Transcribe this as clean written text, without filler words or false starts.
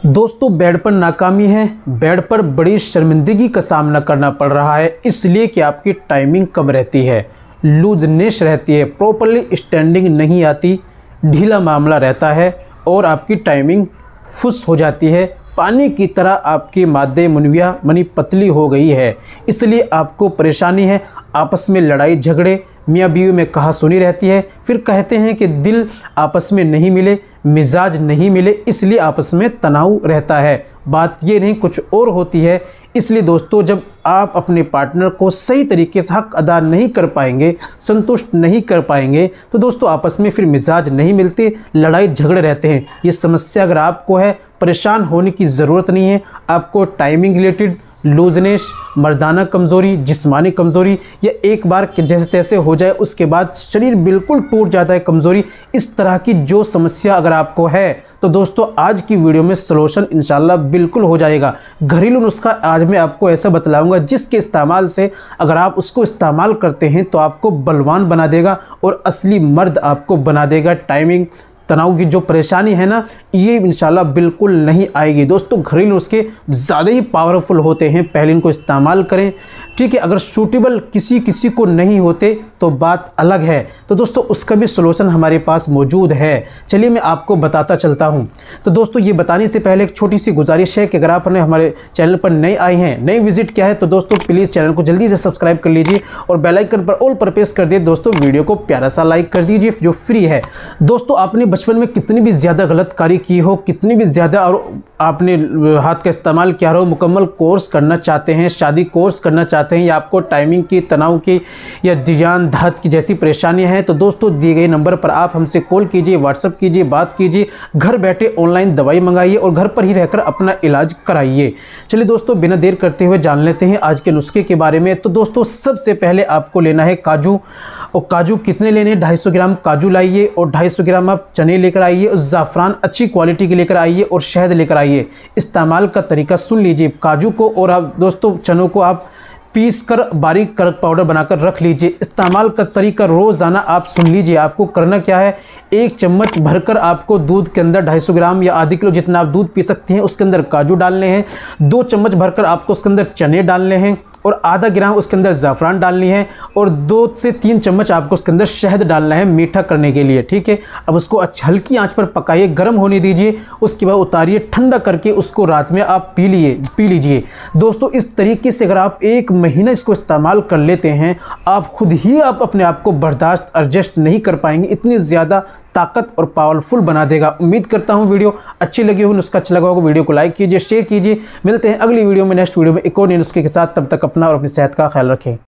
दोस्तों बेड पर नाकामी है, बेड पर बड़ी शर्मिंदगी का सामना करना पड़ रहा है इसलिए कि आपकी टाइमिंग कम रहती है, लूजनेस रहती है, प्रॉपरली स्टैंडिंग नहीं आती, ढीला मामला रहता है और आपकी टाइमिंग फुस हो जाती है। पानी की तरह आपकी मादे मुनविया मनी पतली हो गई है, इसलिए आपको परेशानी है। आपस में लड़ाई झगड़े, मियाँ बीवी में कहा सुनी रहती है। फिर कहते हैं कि दिल आपस में नहीं मिले, मिजाज नहीं मिले, इसलिए आपस में तनाव रहता है। बात ये नहीं कुछ और होती है। इसलिए दोस्तों जब आप अपने पार्टनर को सही तरीके से हक अदा नहीं कर पाएंगे, संतुष्ट नहीं कर पाएंगे, तो दोस्तों आपस में फिर मिजाज नहीं मिलते, लड़ाई झगड़े रहते हैं। ये समस्या अगर आपको है, परेशान होने की ज़रूरत नहीं है। आपको टाइमिंग रिलेटेड लूजनेस, मर्दाना कमज़ोरी, जिस्मानी कमज़ोरी या एक बार जैसे तैसे हो जाए उसके बाद शरीर बिल्कुल टूट जाता है, कमज़ोरी, इस तरह की जो समस्या अगर आपको है तो दोस्तों आज की वीडियो में सलूशन इंशाल्लाह बिल्कुल हो जाएगा। घरेलू नुस्खा आज मैं आपको ऐसा बतलाऊंगा जिसके इस्तेमाल से अगर आप उसको इस्तेमाल करते हैं तो आपको बलवान बना देगा और असली मर्द आपको बना देगा। टाइमिंग तनाव की जो परेशानी है ना, ये इंशाल्लाह बिल्कुल नहीं आएगी। दोस्तों घरेलू नुस्खे ज़्यादा ही पावरफुल होते हैं, पहले इनको इस्तेमाल करें, ठीक है। अगर सूटेबल किसी को नहीं होते तो बात अलग है, तो दोस्तों उसका भी सलूशन हमारे पास मौजूद है। चलिए मैं आपको बताता चलता हूं। तो दोस्तों ये बताने से पहले एक छोटी सी गुजारिश है कि अगर आप हमारे चैनल पर नए आए हैं, नई विजिट किया है, तो दोस्तों प्लीज़ चैनल को जल्दी से सब्सक्राइब कर लीजिए और बेल आइकन पर ऑल पर प्रेस कर दिए। दोस्तों वीडियो को प्यारा सा लाइक कर दीजिए जो फ्री है। दोस्तों आपने बचपन में कितनी भी ज़्यादा गलत कार्य की हो, कितनी भी ज़्यादा और आपने हाथ का इस्तेमाल किया हो, मुकम्मल कोर्स करना चाहते हैं, शादी कोर्स करना चाहते हैं, या आपको टाइमिंग की, तनाव की या दियान धात की जैसी परेशानियां हैं, तो दोस्तों दिए गए नंबर पर आप हमसे कॉल कीजिए, व्हाट्सअप कीजिए, बात कीजिए, घर बैठे ऑनलाइन दवाई मंगाइए और घर पर ही रहकर अपना इलाज कराइए। चलिए दोस्तों बिना देर करते हुए जान लेते हैं आज के नुस्खे के बारे में। तो दोस्तों सबसे पहले आपको लेना है काजू, और काजू कितने लेने हैं? 250 ग्राम काजू लाइए और 250 ग्राम आप चने लेकर आइए, और ज़ाफ़रान अच्छी क्वालिटी के लेकर आइए और शहद लेकर आइए। इस्तेमाल का तरीका सुन लीजिए। काजू को और आप दोस्तों चनों को आप पीस कर बारीक कर पाउडर बनाकर रख लीजिए। इस्तेमाल का तरीका रोज़ाना आप सुन लीजिए। आपको करना क्या है, 1 चम्मच भरकर आपको दूध के अंदर 250 ग्राम या आधी किलो जितना आप दूध पी सकते हैं उसके अंदर काजू डालने हैं। 2 चम्मच भरकर आपको उसके अंदर चने डालने हैं और आधा ग्राम उसके अंदर ज़ाफ़रान डालनी है और 2 से 3 चम्मच आपको उसके अंदर शहद डालना है मीठा करने के लिए, ठीक है। अब उसको हल्की आंच पर पकाइए, गर्म होने दीजिए, उसके बाद उतारिए, ठंडा करके उसको रात में आप पी लीजिए। दोस्तों इस तरीके से अगर आप 1 महीना इसको इस्तेमाल कर लेते हैं, आप खुद ही आप अपने आप को बर्दाश्त एडजस्ट नहीं कर पाएंगे, इतनी ज़्यादा ताकत और पावरफुल बना देगा। उम्मीद करता हूँ वीडियो अच्छी लगी होगी, नुस्खा अच्छा लगा होगा। वीडियो को लाइक कीजिए, शेयर कीजिए। मिलते हैं अगली वीडियो में, नेक्स्ट वीडियो में एक और नए नुस्खे के साथ। तब तक अपना और अपनी सेहत का ख्याल रखें।